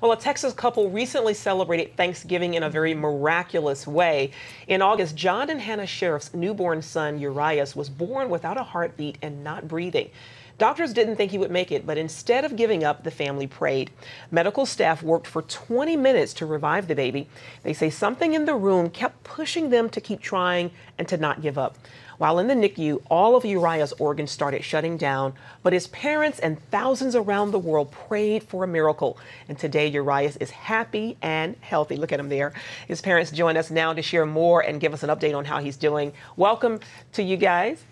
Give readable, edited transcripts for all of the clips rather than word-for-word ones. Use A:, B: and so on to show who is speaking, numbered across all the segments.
A: Well, a Texas couple recently celebrated Thanksgiving in a very miraculous way. In August, John and Hannah Sheriff's newborn son, Urias, was born without a heartbeat and not breathing. Doctors didn't think he would make it, but instead of giving up, the family prayed. Medical staff worked for 20 minutes to revive the baby. They say something in the room kept pushing them to keep trying and to not give up. While in the NICU, all of Uriah's organs started shutting down, but his parents and thousands around the world prayed for a miracle. And today, Uriah is happy and healthy. Look at him there. His parents join us now to share more and give us an update on how he's doing. Welcome to you guys.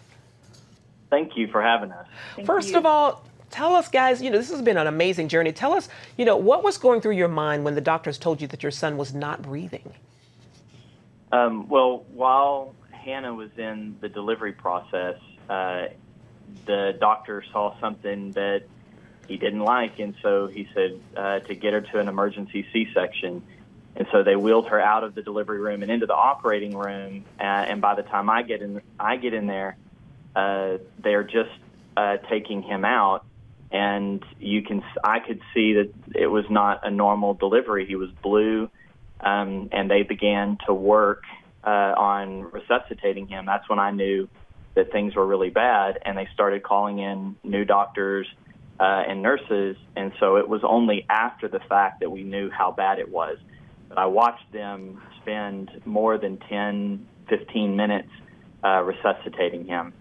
B: Thank you for having us.
A: First of all, tell us, guys, this has been an amazing journey. Tell us, what was going through your mind when the doctors told you that your son was not breathing?
B: Well, while Hannah was in the delivery process, the doctor saw something that he didn't like, and so he said to get her to an emergency C-section. And so they wheeled her out of the delivery room and into the operating room. And by the time I get in there, they're just taking him out, and I could see that it was not a normal delivery. He was blue, and they began to work on resuscitating him. That's when I knew that things were really bad, and they started calling in new doctors and nurses, and so it was only after the fact that we knew how bad it was. But I watched them spend more than 10, 15 minutes resuscitating him.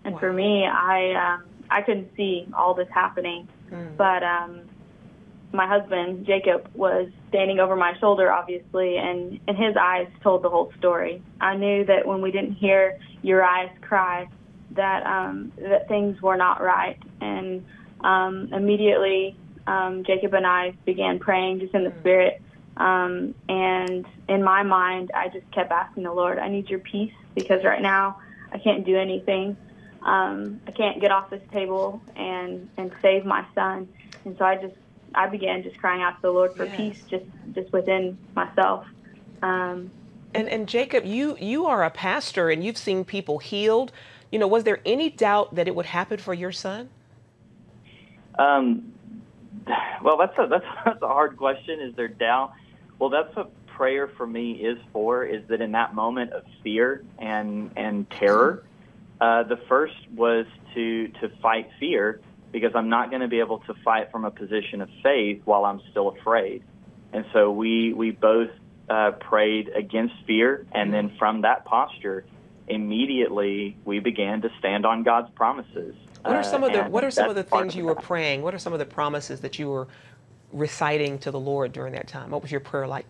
C: And for me, I couldn't see all this happening, but my husband, Jacob, was standing over my shoulder, obviously, and his eyes told the whole story. I knew that when we didn't hear Uriah's cry, that things were not right. And immediately, Jacob and I began praying just in the Spirit. And in my mind, I just kept asking the Lord, I need your peace, because right now I can't do anything. I can't get off this table and save my son. And so I began just crying out to the Lord for peace just within myself.
A: And Jacob, you are a pastor and you've seen people healed. Was there any doubt that it would happen for your son?
B: Well, that's a hard question. Is there doubt? Well, that's what prayer for me is that in that moment of fear and terror, the first was to fight fear, because I'm not going to be able to fight from a position of faith while I'm still afraid. And so we both prayed against fear, and then from that posture, immediately we began to stand on God's promises.
A: What are some of the things you were praying? What are some of the promises that you were reciting to the Lord during that time? What was your prayer like?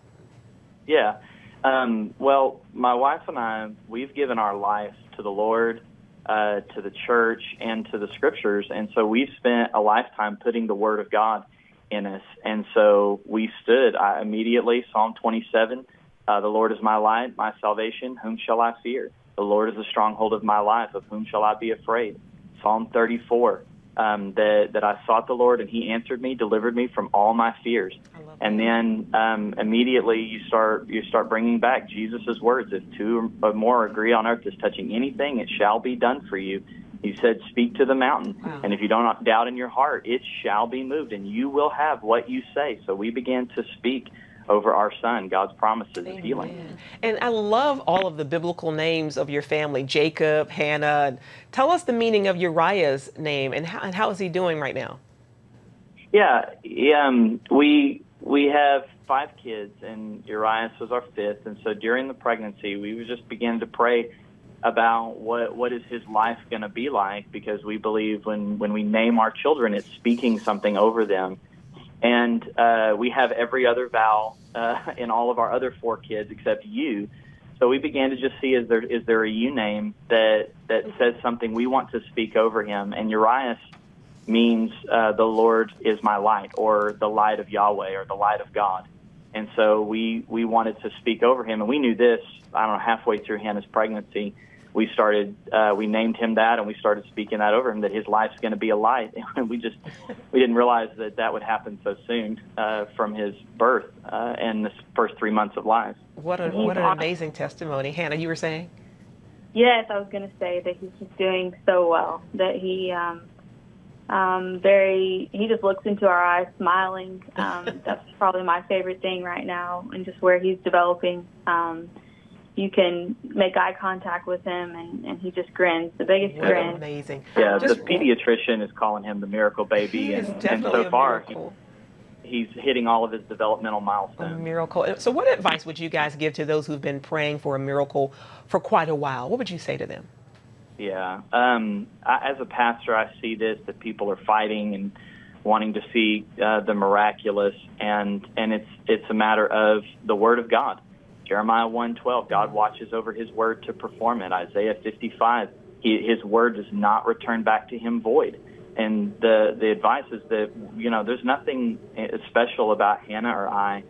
B: Yeah. Well, my wife and I, we've given our life to the Lord, to the church, and to the scriptures. And so we've spent a lifetime putting the word of God in us. And so we stood immediately, Psalm 27, the Lord is my light, my salvation, whom shall I fear? The Lord is the stronghold of my life, of whom shall I be afraid? Psalm 34, that I sought the Lord and he answered me, delivered me from all my fears. And then immediately you start bringing back Jesus' words. If two or more agree on earth as touching anything, it shall be done for you. He said, speak to the mountain. Wow. And if you don't doubt in your heart, it shall be moved, and you will have what you say. So we began to speak over our son, God's promises of healing.
A: And I love all of the biblical names of your family, Jacob, Hannah. Tell us the meaning of Uriah's name, and how is he doing right now?
B: Yeah, we have 5 kids, and Urias was our 5th. And so during the pregnancy, we just began to pray about what is his life going to be like, because we believe when we name our children, it's speaking something over them. And we have every other vowel in all of our other 4 kids except you. So we began to just see, is there a you name that says something we want to speak over him? And Urias means the Lord is my light, or the light of Yahweh, or the light of God. And so we wanted to speak over him, and we knew this, I don't know, halfway through Hannah's pregnancy. We named him that, and we started speaking that over him, that his life's going to be a light. And we didn't realize that would happen so soon from his birth and the first 3 months of life.
A: What an amazing testimony. Hannah, you were saying?
C: Yes, I was going to say that he's just doing so well, that He just looks into our eyes smiling. That's probably my favorite thing right now, and just where he's developing. You can make eye contact with him, and he just grins, the biggest grin.
A: Amazing.
B: Yeah, the pediatrician is calling him the miracle baby, and so far he's hitting all of his developmental milestones.
A: A miracle. So what advice would you guys give to those who've been praying for a miracle for quite a while? What would you say to them?
B: Yeah, as a pastor, I see this, that people are fighting and wanting to see the miraculous, and it's a matter of the Word of God. Jeremiah 1:12, God watches over His Word to perform it. Isaiah 55, His Word does not return back to Him void. And the advice is that, there's nothing special about Hannah or I.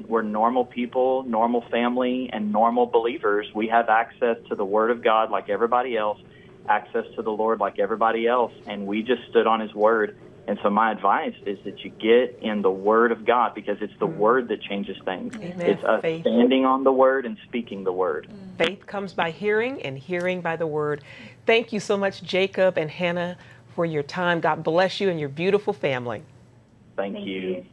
B: We're normal people, normal family, and normal believers. We have access to the Word of God like everybody else, access to the Lord like everybody else, and we just stood on His Word. And so my advice is that you get in the Word of God, because it's the Word that changes things.
A: Amen.
B: It's us standing on the Word and speaking the Word.
A: Faith comes by hearing, and hearing by the Word. Thank you so much, Jacob and Hannah, for your time. God bless you and your beautiful family.
B: Thank you.